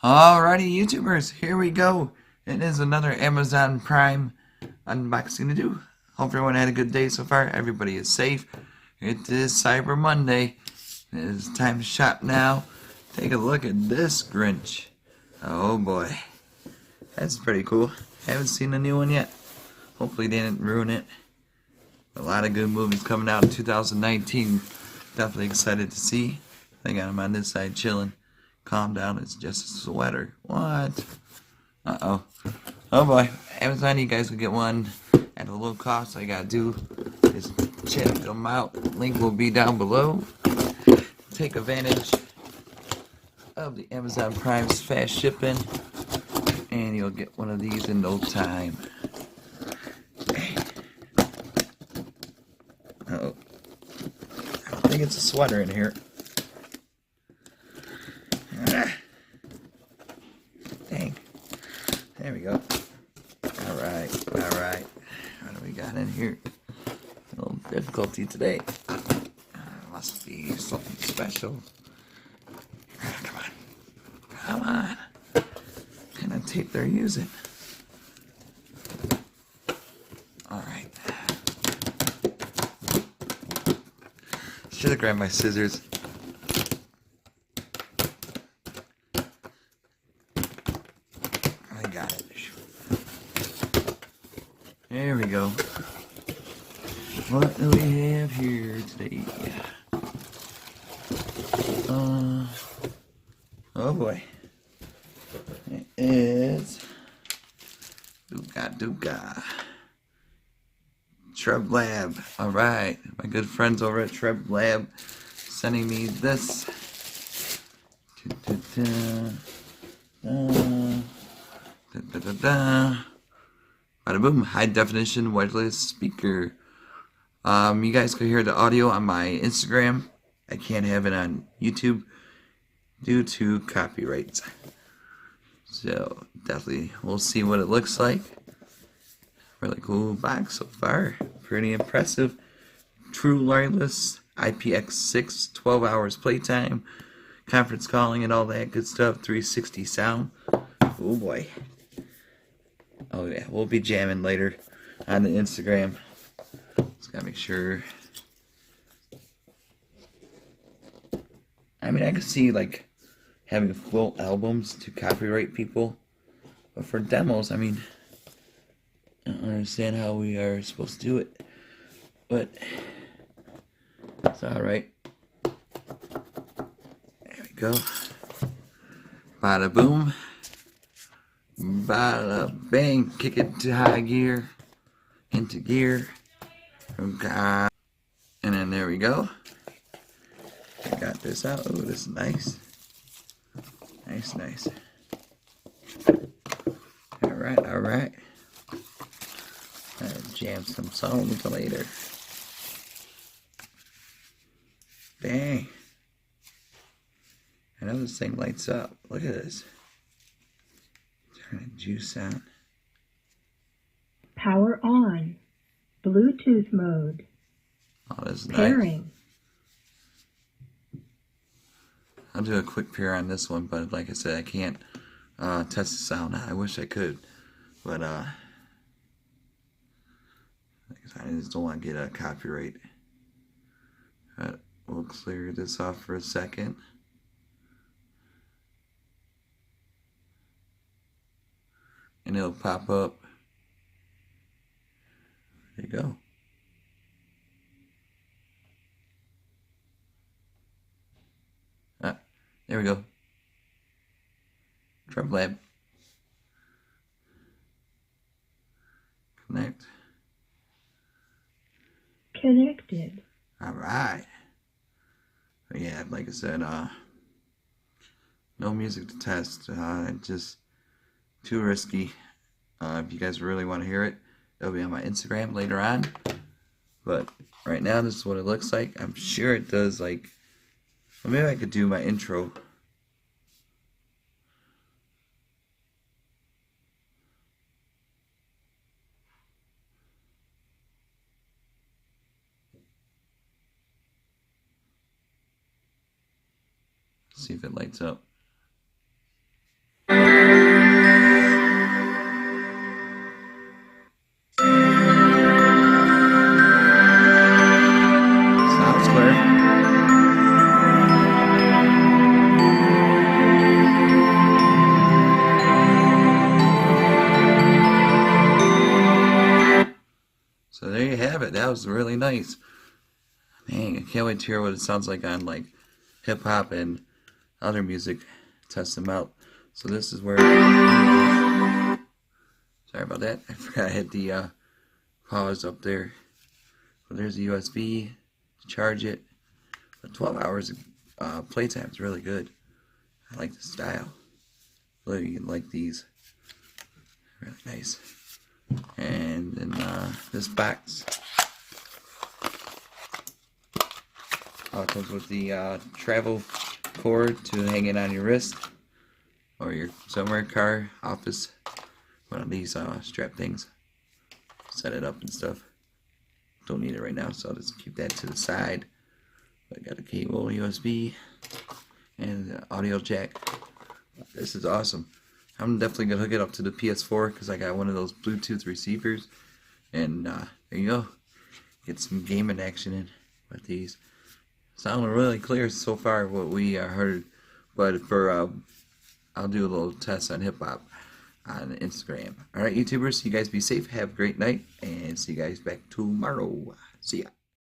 Alrighty, YouTubers, here we go. It is another Amazon Prime unboxing to do. Hope everyone had a good day so far. Everybody is safe. It is Cyber Monday. It is time to shop now. Take a look at this Grinch. Oh boy. That's pretty cool. Haven't seen the new one yet. Hopefully they didn't ruin it. A lot of good movies coming out in 2019. Definitely excited to see. I got him on this side chilling. Calm down, it's just a sweater. What? Uh-oh. Oh boy. Amazon, you guys will get one at a low cost. All you gotta do is check them out. Link will be down below. Take advantage of the Amazon Prime's fast shipping, and you'll get one of these in no time. Uh-oh. I think it's a sweater in here. Dang. There we go. Alright. What do we got in here? A little difficulty today. Must be something special. Come on. What kind of tape they're using? Alright. Should have grabbed my scissors. I got it. There we go. What do we have here today? Oh boy. It is Duga. TREBLAB. Alright. My good friends over at TREBLAB sending me this. Bada boom, high definition wireless speaker. You guys can hear the audio on my Instagram. I can't have it on YouTube due to copyrights. So definitely we'll see what it looks like. Really cool box so far. Pretty impressive. True wireless IPX6, 12 hours playtime, conference calling and all that good stuff. 360 sound. Oh boy. Oh yeah, we'll be jamming later on the Instagram. Just gotta make sure. I mean, I could see like having full albums to copyright people, but for demos, I mean, I don't understand how we are supposed to do it, but it's alright. There we go. Bada boom. Bada bang. Kick it to high gear. Into gear. Okay. And then there we go. I got this out. Oh, this is nice. Nice. Alright. Jam some songs later. Dang. I know this thing lights up. Look at this. Turn the juice on. Power on. Bluetooth mode. Oh, this is nice. Pairing. I'll do a quick pair on this one, but like I said, I can't test the sound. I wish I could, but like I said, I just don't want to get a copyright. But we'll clear this off for a second. And it'll pop up. There you go. There we go. TREBLAB. Connect. Connected. Alright. Yeah, like I said, no music to test. Just too risky. If you guys really want to hear it, it'll be on my Instagram later on. But right now, this is what it looks like. I'm sure it does, like, well, maybe I could do my intro. See if it lights up. was really nice. Man, I can't wait to hear what it sounds like on like hip hop and other music. Test them out. So this is where. Sorry about that. I forgot I had the pause up there. But there's a USB to charge it. But 12 hours of playtime is really good. I like the style. Really like these. Really nice. And then this box comes with the travel cord to hang it on your wrist or your somewhere, car, office. One of these strap things. Set it up and stuff. Don't need it right now, so I'll just keep that to the side. I got a cable, USB, and an audio jack. This is awesome. I'm definitely gonna hook it up to the PS4 because I got one of those Bluetooth receivers, and there you go. Get some gaming action in with these. Sounding really clear so far what we heard, but for I'll do a little test on hip hop on Instagram. All right, YouTubers, you guys be safe. Have a great night, and see you guys back tomorrow. See ya.